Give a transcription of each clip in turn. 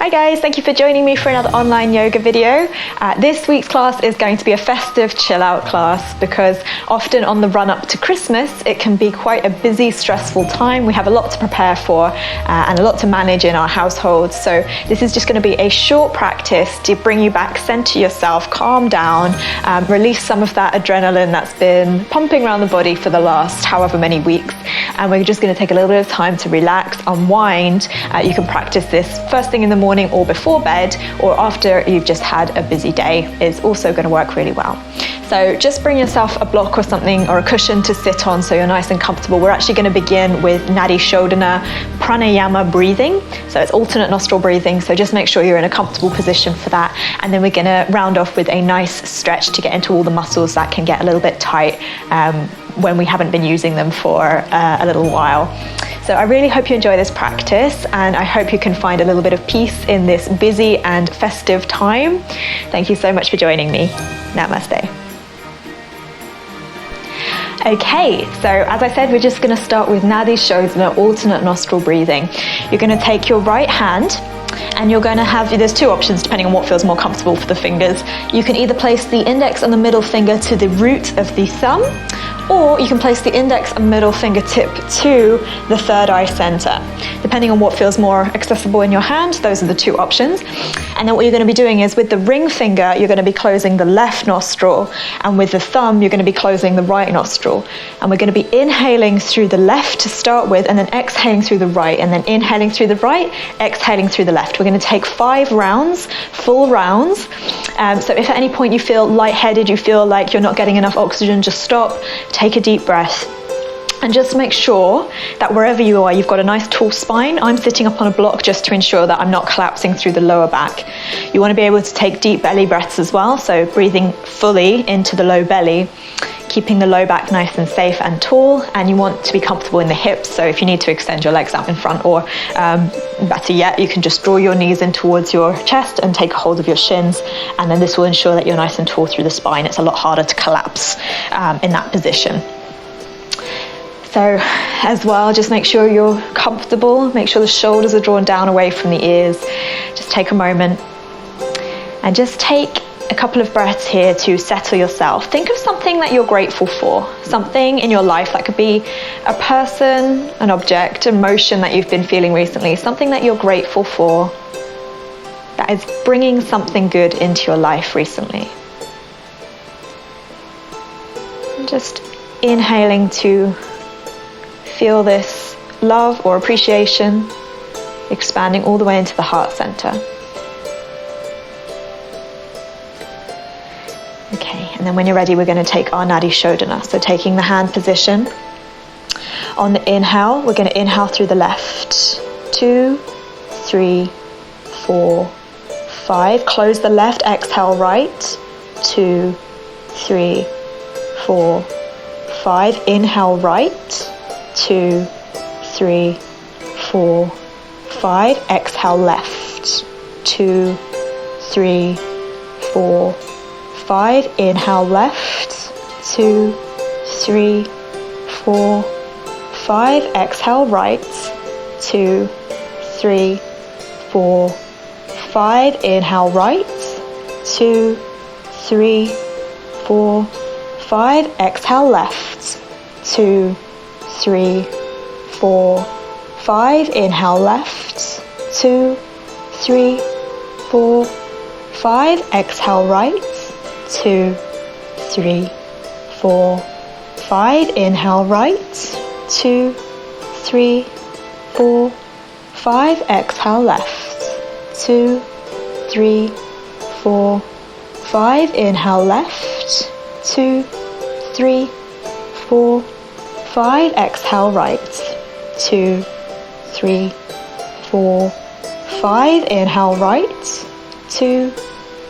Hi guys, thank you for joining me for another online yoga video. This week's class is going to be a festive chill out class because often on the run up to Christmas it can be quite a busy, stressful time. We have a lot to prepare for and a lot to manage in our households. So this is just going to be a short practice to bring you back, center yourself, calm down, release some of that adrenaline that's been pumping around the body for the last however many weeks. And we're just going to take a little bit of time to relax, unwind. You can practice this first thing in the morning or before bed, or after you've just had a busy day. Is also going to work really well. So just bring yourself a block or something or a cushion to sit on so you're nice and comfortable. We're actually going to begin with Nadi Shodhana Pranayama breathing. So it's alternate nostril breathing. So just make sure you're in a comfortable position for that. And then we're going to round off with a nice stretch to get into all the muscles that can get a little bit tight when we haven't been using them for a little while. So I really hope you enjoy this practice, and I hope you can find a little bit of peace in this busy and festive time. Thank you so much for joining me. Namaste. Okay, so as I said, we're just going to start with Nadi Shodhana, alternate nostril breathing. You're going to take your right hand and you're going to have, there's two options depending on what feels more comfortable for the fingers. You can either place the index and the middle finger to the root of the thumb, or you can place the index and middle fingertip to the third eye center. Depending on what feels more accessible in your hand, those are the two options. And then what you're going to be doing is with the ring finger, you're going to be closing the left nostril, and with the thumb, you're going to be closing the right nostril. And we're going to be inhaling through the left to start with, and then exhaling through the right, and then inhaling through the right, exhaling through the left. We're going to take 5 rounds, full rounds. So if at any point you feel lightheaded, you feel like you're not getting enough oxygen, just stop, take a deep breath. And just make sure that wherever you are, you've got a nice tall spine. I'm sitting up on a block just to ensure that I'm not collapsing through the lower back. You want to be able to take deep belly breaths as well, so breathing fully into the low belly, keeping the low back nice and safe and tall, and you want to be comfortable in the hips, so if you need to extend your legs out in front, or better yet, you can just draw your knees in towards your chest and take a hold of your shins, and then this will ensure that you're nice and tall through the spine. It's a lot harder to collapse in that position. So as well, just make sure you're comfortable, make sure the shoulders are drawn down away from the ears. Just take a moment and just take a couple of breaths here to settle yourself. Think of something that you're grateful for, something in your life that could be a person, an object, emotion that you've been feeling recently, something that you're grateful for that is bringing something good into your life recently. And just inhaling to feel this love or appreciation expanding all the way into the heart center. Okay, and then when you're ready, we're going to take our Nadi Shodhana. So taking the hand position. On the inhale, we're going to inhale through the left. 2, 3, 4, 5. Close the left, exhale right. 2, 3, 4, 5. Inhale right. 2, 3, 4, 5. Exhale left. 2, 3, 4, 5. Inhale left. 2, 3, 4, 5. Exhale right. 2, 3, 4, 5. Inhale right. 2, 3, 4, 5. Exhale left. 2, 3, 4, 5. Inhale left. 2, 3, 4, 5. Exhale right. 2, 3, 4, 5. Inhale right. 2, 3, 4, 5. Exhale left. 2, 3, 4, 5. Inhale left. 2, 3, 4, 5. Exhale right. 2, 3, 4, 5. Inhale right. 2,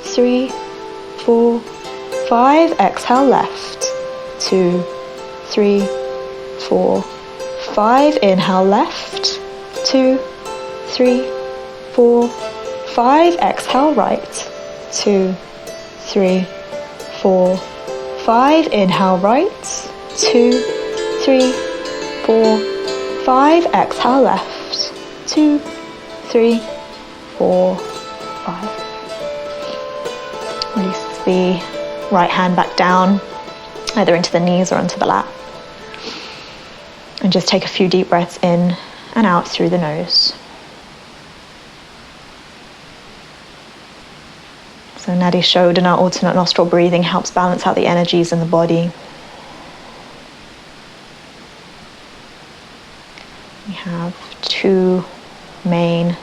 3, 4, 5. Exhale left. 2, 3, 4, 5. Inhale left. 2, 3, 4, 5. Exhale right. 2, 3, 4, 5. Inhale right. 2, 3, 4, 5. Exhale left. 2, 3, 4, 5. Release the right hand back down, either into the knees or onto the lap. And just take a few deep breaths in and out through the nose. So Nadi Shodhana, alternate nostril breathing, helps balance out the energies in the body. We have 2 main,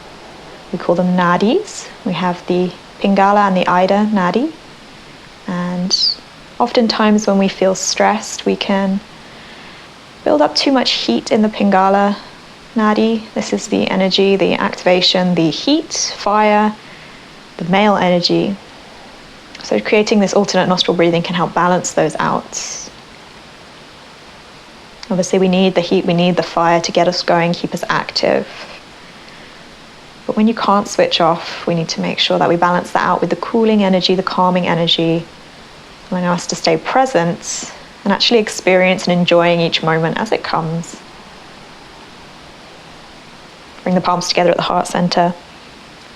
we call them nadis. We have the pingala and the ida nadi. And oftentimes when we feel stressed, we can build up too much heat in the pingala nadi. This is the energy, the activation, the heat, fire, the male energy. So creating this alternate nostril breathing can help balance those out. Obviously we need the heat, we need the fire to get us going, keep us active. But when you can't switch off, we need to make sure that we balance that out with the cooling energy, the calming energy, allowing us to stay present and actually experience and enjoying each moment as it comes. Bring the palms together at the heart center,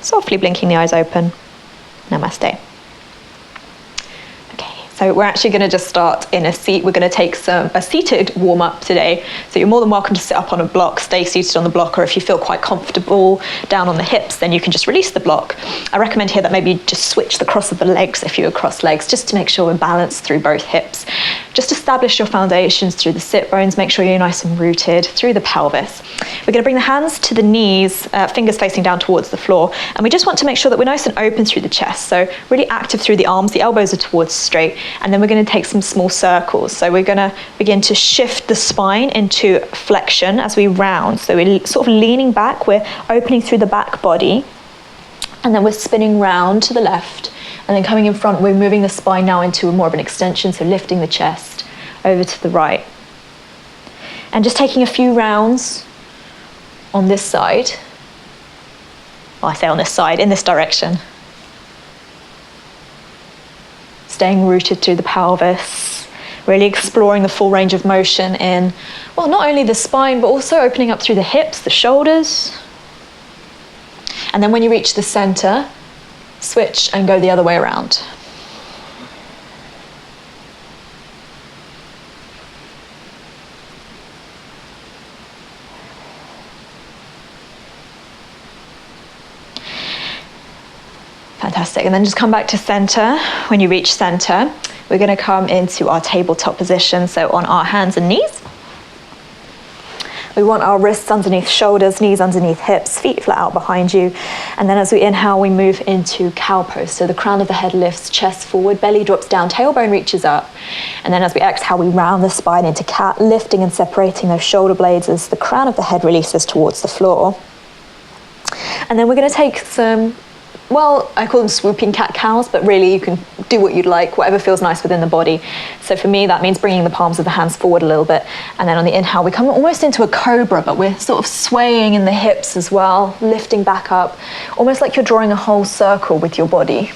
softly blinking the eyes open. Namaste. So we're actually going to just start in a seat. We're going to take a seated warm-up today. So you're more than welcome to sit up on a block, stay seated on the block, or if you feel quite comfortable down on the hips, then you can just release the block. I recommend here that maybe you just switch the cross of the legs if you're cross legs, just to make sure we're balanced through both hips. Just establish your foundations through the sit bones, make sure you're nice and rooted through the pelvis. We're going to bring the hands to the knees, fingers facing down towards the floor, and we just want to make sure that we're nice and open through the chest, so really active through the arms, the elbows are towards straight. And then we're going to take some small circles. So we're going to begin to shift the spine into flexion as we round. So we're sort of leaning back, we're opening through the back body, and then we're spinning round to the left, and then coming in front, we're moving the spine now into more of an extension, so lifting the chest over to the right. And just taking a few rounds on this side. Well, I say on this side, in this direction. Staying rooted through the pelvis, really exploring the full range of motion in, well, not only the spine, but also opening up through the hips, the shoulders. And then when you reach the center, switch and go the other way around. Fantastic, and then just come back to center. When you reach center, we're going to come into our tabletop position, so on our hands and knees. We want our wrists underneath shoulders, knees underneath hips, feet flat out behind you. And then as we inhale, we move into cow pose. So the crown of the head lifts, chest forward, belly drops down, tailbone reaches up. And then as we exhale, we round the spine into cat, lifting and separating those shoulder blades as the crown of the head releases towards the floor. And then we're going to take some, well, I call them swooping cat-cows, but really you can do what you'd like, whatever feels nice within the body. So for me, that means bringing the palms of the hands forward a little bit. And then on the inhale, we come almost into a cobra, but we're sort of swaying in the hips as well, lifting back up, almost like you're drawing a whole circle with your body.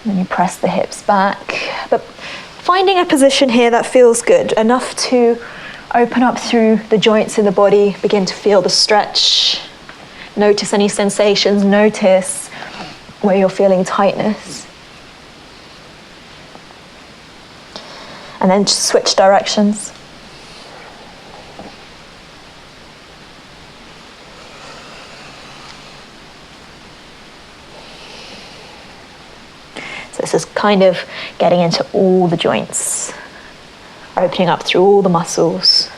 And then you press the hips back, but finding a position here that feels good, enough to open up through the joints in the body, begin to feel the stretch. Notice any sensations, notice where you're feeling tightness. And then just switch directions. So this is kind of getting into all the joints, opening up through all the muscles.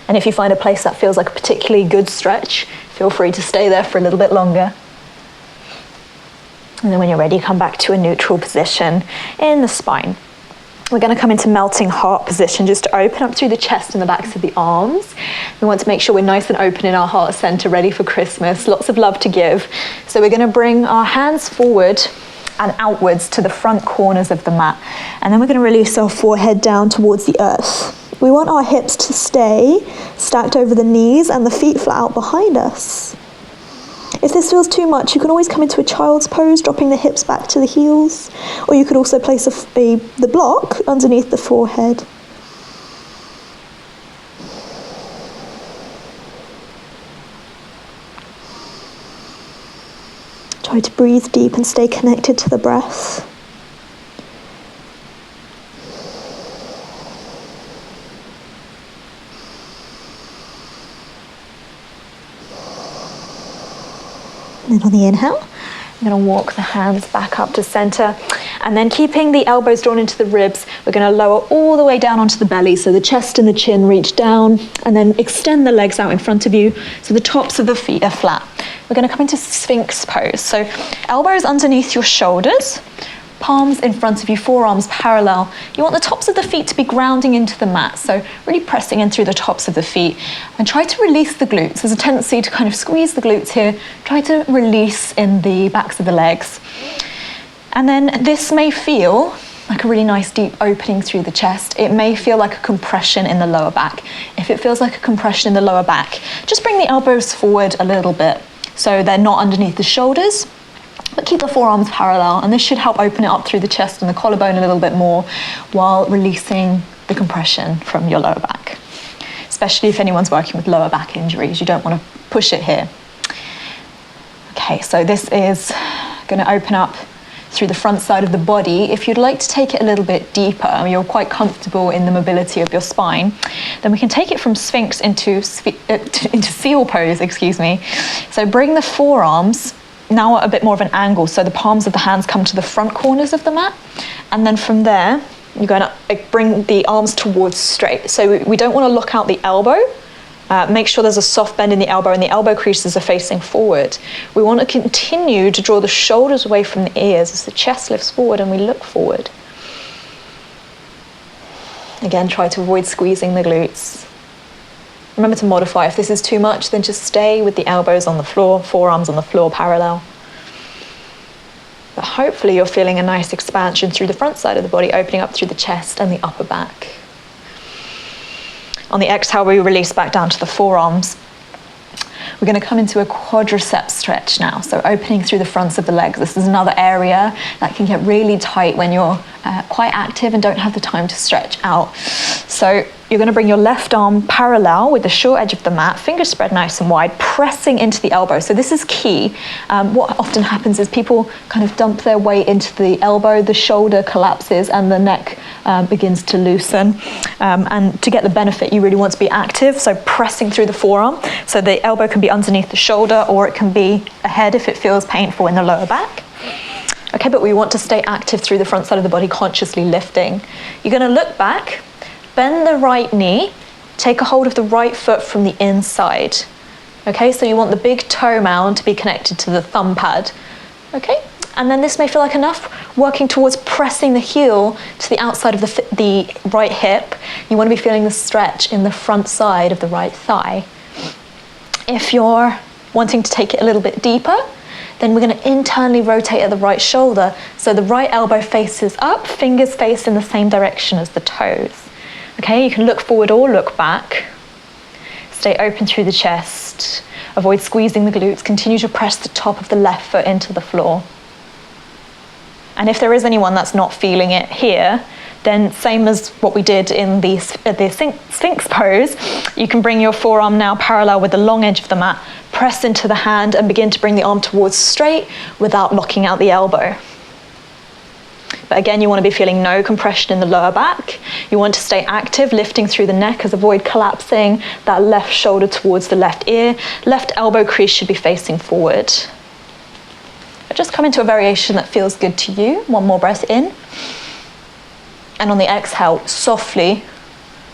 And if you find a place that feels like a particularly good stretch, feel free to stay there for a little bit longer. And then when you're ready, come back to a neutral position in the spine. We're going to come into melting heart position, just to open up through the chest and the backs of the arms. We want to make sure we're nice and open in our heart center, ready for Christmas, lots of love to give. So we're going to bring our hands forward and outwards to the front corners of the mat. And then we're going to release our forehead down towards the earth. We want our hips to stay stacked over the knees and the feet flat out behind us. If this feels too much, you can always come into a child's pose, dropping the hips back to the heels. Or you could also place the block underneath the forehead. Try to breathe deep and stay connected to the breath. And then on the inhale, I'm going to walk the hands back up to center, and then keeping the elbows drawn into the ribs, we're going to lower all the way down onto the belly, so the chest and the chin reach down, and then extend the legs out in front of you so the tops of the feet are flat. We're going to come into Sphinx pose, so elbows underneath your shoulders, palms in front of you, forearms parallel. You want the tops of the feet to be grounding into the mat, so really pressing in through the tops of the feet, and try to release the glutes. There's a tendency to kind of squeeze the glutes here. Try to release in the backs of the legs. And then this may feel like a really nice deep opening through the chest. It may feel like a compression in the lower back. If it feels like a compression in the lower back, just bring the elbows forward a little bit so they're not underneath the shoulders, but keep the forearms parallel, and this should help open it up through the chest and the collarbone a little bit more while releasing the compression from your lower back. Especially if anyone's working with lower back injuries, you don't want to push it here. Okay, so this is going to open up through the front side of the body. If you'd like to take it a little bit deeper, and you're quite comfortable in the mobility of your spine, then we can take it from Sphinx into seal pose, excuse me. So bring the forearms now at a bit more of an angle, so the palms of the hands come to the front corners of the mat, and then from there you're going to bring the arms towards straight. So we don't want to lock out the elbow. Make sure there's a soft bend in the elbow and the elbow creases are facing forward. We want to continue to draw the shoulders away from the ears as the chest lifts forward and we look forward. Again, try to avoid squeezing the glutes. Remember to modify. If this is too much, then just stay with the elbows on the floor, forearms on the floor parallel. But hopefully you're feeling a nice expansion through the front side of the body, opening up through the chest and the upper back. On the exhale, we release back down to the forearms. We're going to come into a quadricep stretch now, so opening through the fronts of the legs. This is another area that can get really tight when you're quite active and don't have the time to stretch out. So you're going to bring your left arm parallel with the short edge of the mat, fingers spread nice and wide, pressing into the elbow. So this is key. What often happens is people kind of dump their weight into the elbow, the shoulder collapses and the neck begins to loosen. And to get the benefit, you really want to be active, so pressing through the forearm. So the elbow can be underneath the shoulder, or it can be ahead if it feels painful in the lower back. Okay, but we want to stay active through the front side of the body, consciously lifting. You're going to look back, bend the right knee, take a hold of the right foot from the inside. Okay, so you want the big toe mound to be connected to the thumb pad. Okay, and then this may feel like enough, working towards pressing the heel to the outside of the right hip. You want to be feeling the stretch in the front side of the right thigh. If you're wanting to take it a little bit deeper, then we're going to internally rotate at the right shoulder, so the right elbow faces up, fingers face in the same direction as the toes. Okay, you can look forward or look back. Stay open through the chest. Avoid squeezing the glutes. Continue to press the top of the left foot into the floor. And if there is anyone that's not feeling it here, then same as what we did in the Sphinx pose, you can bring your forearm now parallel with the long edge of the mat, press into the hand and begin to bring the arm towards straight without locking out the elbow. But again, you want to be feeling no compression in the lower back. You want to stay active, lifting through the neck as avoid collapsing that left shoulder towards the left ear. Left elbow crease should be facing forward. But just come into a variation that feels good to you. One more breath in. And on the exhale, softly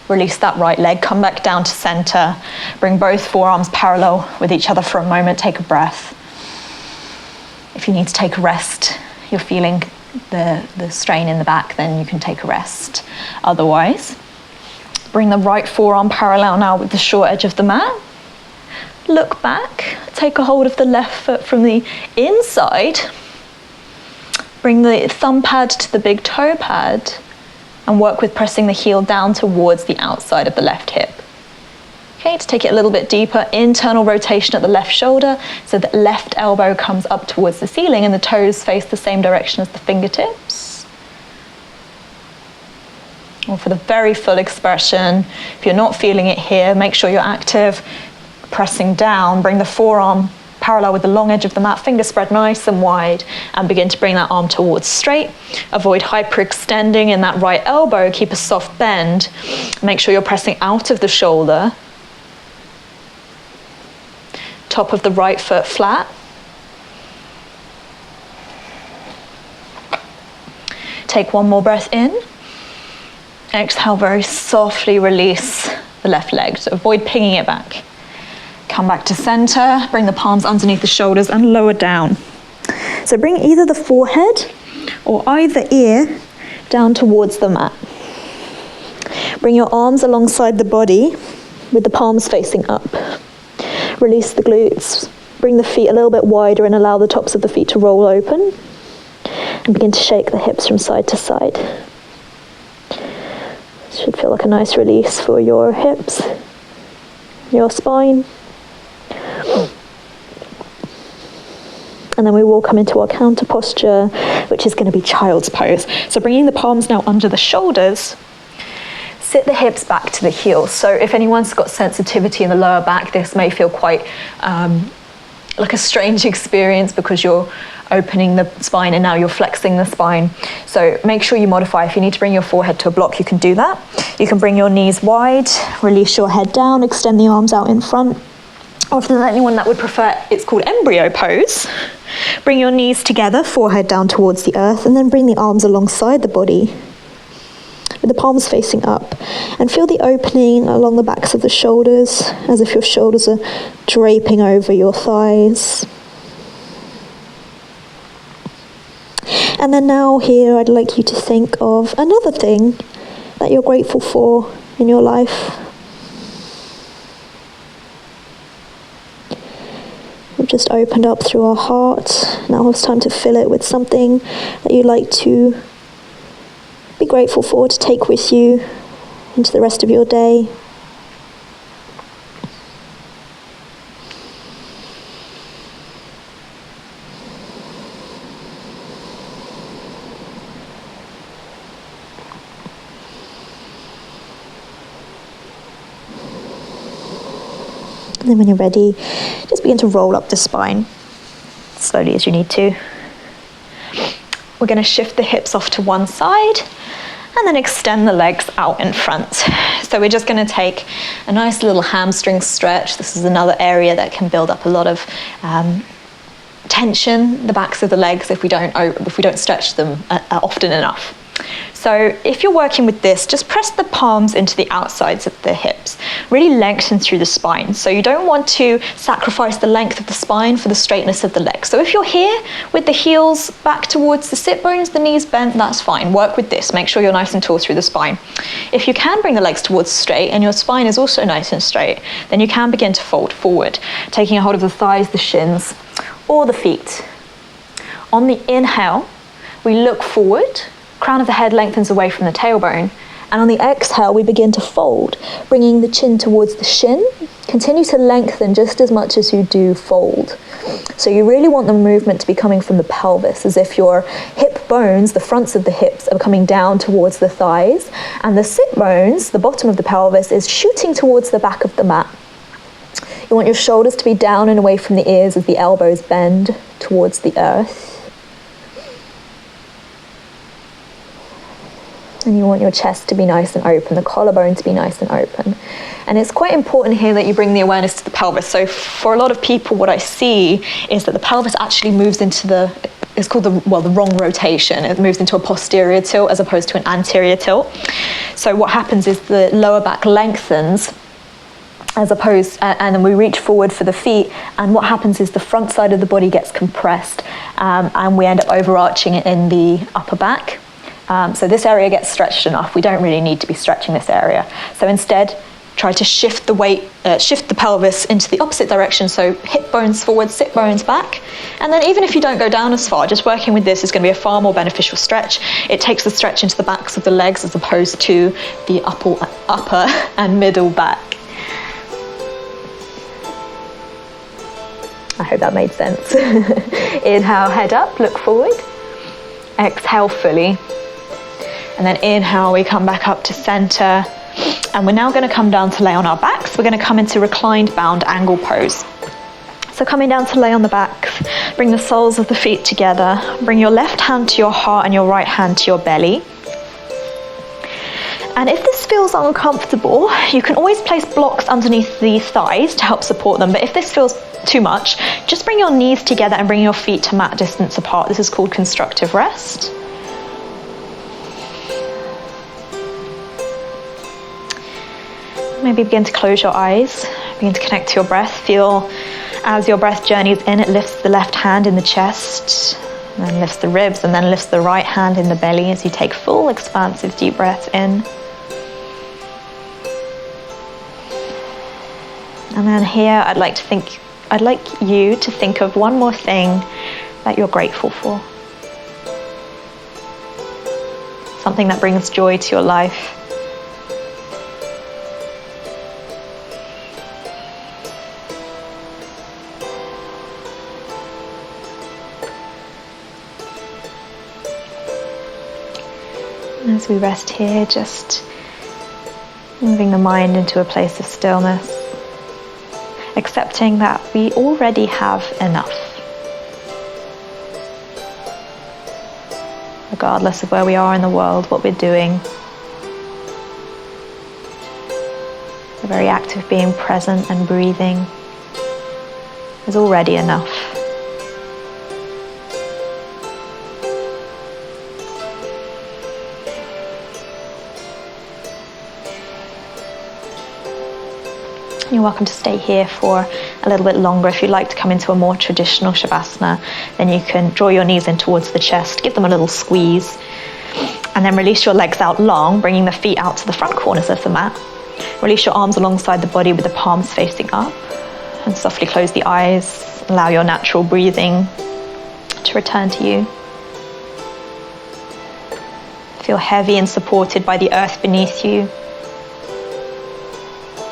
release that right leg, come back down to center. Bring both forearms parallel with each other for a moment, take a breath. If you need to take a rest, you're feeling the strain in the back, then you can take a rest. Otherwise, bring the right forearm parallel now with the short edge of the mat. Look back, take a hold of the left foot from the inside. Bring the thumb pad to the big toe pad and work with pressing the heel down towards the outside of the left hip. Okay, to take it a little bit deeper, internal rotation at the left shoulder, so that left elbow comes up towards the ceiling and the toes face the same direction as the fingertips. Or for the very full expression, if you're not feeling it here, make sure you're active, pressing down, bring the forearm parallel with the long edge of the mat, fingers spread nice and wide, and begin to bring that arm towards straight. Avoid hyperextending in that right elbow, keep a soft bend. Make sure you're pressing out of the shoulder. Top of the right foot flat. Take one more breath in. Exhale, very softly release the left leg. So avoid pinging it back. Come back to center, bring the palms underneath the shoulders and lower down. So bring either the forehead or either ear down towards the mat. Bring your arms alongside the body with the palms facing up. Release the glutes. Bring the feet a little bit wider and allow the tops of the feet to roll open. And begin to shake the hips from side to side. This should feel like a nice release for your hips, your spine. And then we will come into our counter posture, which is going to be child's pose. So bringing the palms now under the shoulders, sit the hips back to the heels. So if anyone's got sensitivity in the lower back, this may feel quite like a strange experience because you're opening the spine and now you're flexing the spine. So make sure you modify. If you need to bring your forehead to a block, you can do that. You can bring your knees wide, release your head down, extend the arms out in front. Or if there's anyone that would prefer, it's called Embryo Pose. Bring your knees together, forehead down towards the earth, and then bring the arms alongside the body with the palms facing up. And feel the opening along the backs of the shoulders, as if your shoulders are draping over your thighs. And then now here, I'd like you to think of another thing that you're grateful for in your life. We've just opened up through our heart. Now it's time to fill it with something that you'd like to be grateful for, to take with you into the rest of your day. And then when you're ready, just begin to roll up the spine slowly as you need to. We're going to shift the hips off to one side and then extend the legs out in front. So we're just going to take a nice little hamstring stretch. This is another area that can build up a lot of tension, the backs of the legs, if we don't stretch them often enough. So if you're working with this, just press the palms into the outsides of the hips. Really lengthen through the spine. So you don't want to sacrifice the length of the spine for the straightness of the legs. So if you're here with the heels back towards the sit bones, the knees bent, that's fine. Work with this. Make sure you're nice and tall through the spine. If you can bring the legs towards straight and your spine is also nice and straight, then you can begin to fold forward, taking a hold of the thighs, the shins, or the feet. On the inhale, we look forward. Crown of the head lengthens away from the tailbone. And on the exhale, we begin to fold, bringing the chin towards the shin. Continue to lengthen just as much as you do fold. So you really want the movement to be coming from the pelvis, as if your hip bones, the fronts of the hips, are coming down towards the thighs, and the sit bones, the bottom of the pelvis, is shooting towards the back of the mat. You want your shoulders to be down and away from the ears as the elbows bend towards the earth. And you want your chest to be nice and open, the collarbone to be nice and open. And it's quite important here that you bring the awareness to the pelvis. So for a lot of people, what I see is that the pelvis actually moves into it's called the wrong rotation. It moves into a posterior tilt as opposed to an anterior tilt. So what happens is the lower back lengthens and then we reach forward for the feet, and what happens is the front side of the body gets compressed, and we end up overarching it in the upper back. So this area gets stretched enough. We don't really need to be stretching this area. So instead, try to shift the weight, shift the pelvis into the opposite direction. So hip bones forward, sit bones back. And then even if you don't go down as far, just working with this is going to be a far more beneficial stretch. It takes the stretch into the backs of the legs as opposed to the upper and middle back. I hope that made sense. Inhale, head up, look forward. Exhale fully. And then inhale, we come back up to center. And we're now going to come down to lay on our backs. We're going to come into reclined bound angle pose. So coming down to lay on the back, bring the soles of the feet together. Bring your left hand to your heart and your right hand to your belly. And if this feels uncomfortable, you can always place blocks underneath the thighs to help support them. But if this feels too much, just bring your knees together and bring your feet to mat distance apart. This is called Constructive Rest. Maybe begin to close your eyes. Begin to connect to your breath. Feel as your breath journeys in, it lifts the left hand in the chest, and then lifts the ribs, and then lifts the right hand in the belly as you take full, expansive, deep breaths in. And then here, I'd like you to think of one more thing that you're grateful for. Something that brings joy to your life. As we rest here, just moving the mind into a place of stillness, accepting that we already have enough. Regardless of where we are in the world, what we're doing, the very act of being present and breathing is already enough. You're welcome to stay here for a little bit longer. If you'd like to come into a more traditional Shavasana, then you can draw your knees in towards the chest, give them a little squeeze, and then release your legs out long, bringing the feet out to the front corners of the mat. Release your arms alongside the body with the palms facing up, and softly close the eyes. Allow your natural breathing to return to you. Feel heavy and supported by the earth beneath you.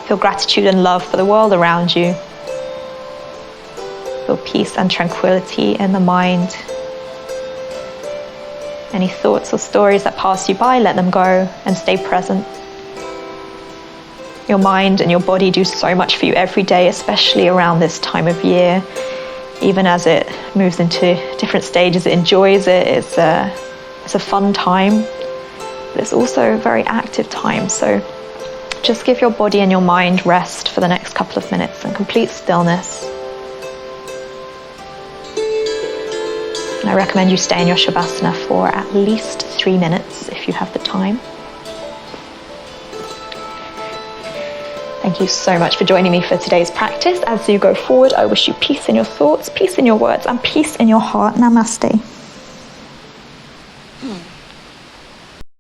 Feel gratitude and love for the world around you. Feel peace and tranquility in the mind. Any thoughts or stories that pass you by, let them go and stay present. Your mind and your body do so much for you every day, especially around this time of year. Even as it moves into different stages, it enjoys it. It's a fun time, but it's also a very active time. So just give your body and your mind rest for the next couple of minutes and complete stillness. And I recommend you stay in your Shavasana for at least 3 minutes if you have the time. Thank you so much for joining me for today's practice. As you go forward, I wish you peace in your thoughts, peace in your words, and peace in your heart. Namaste.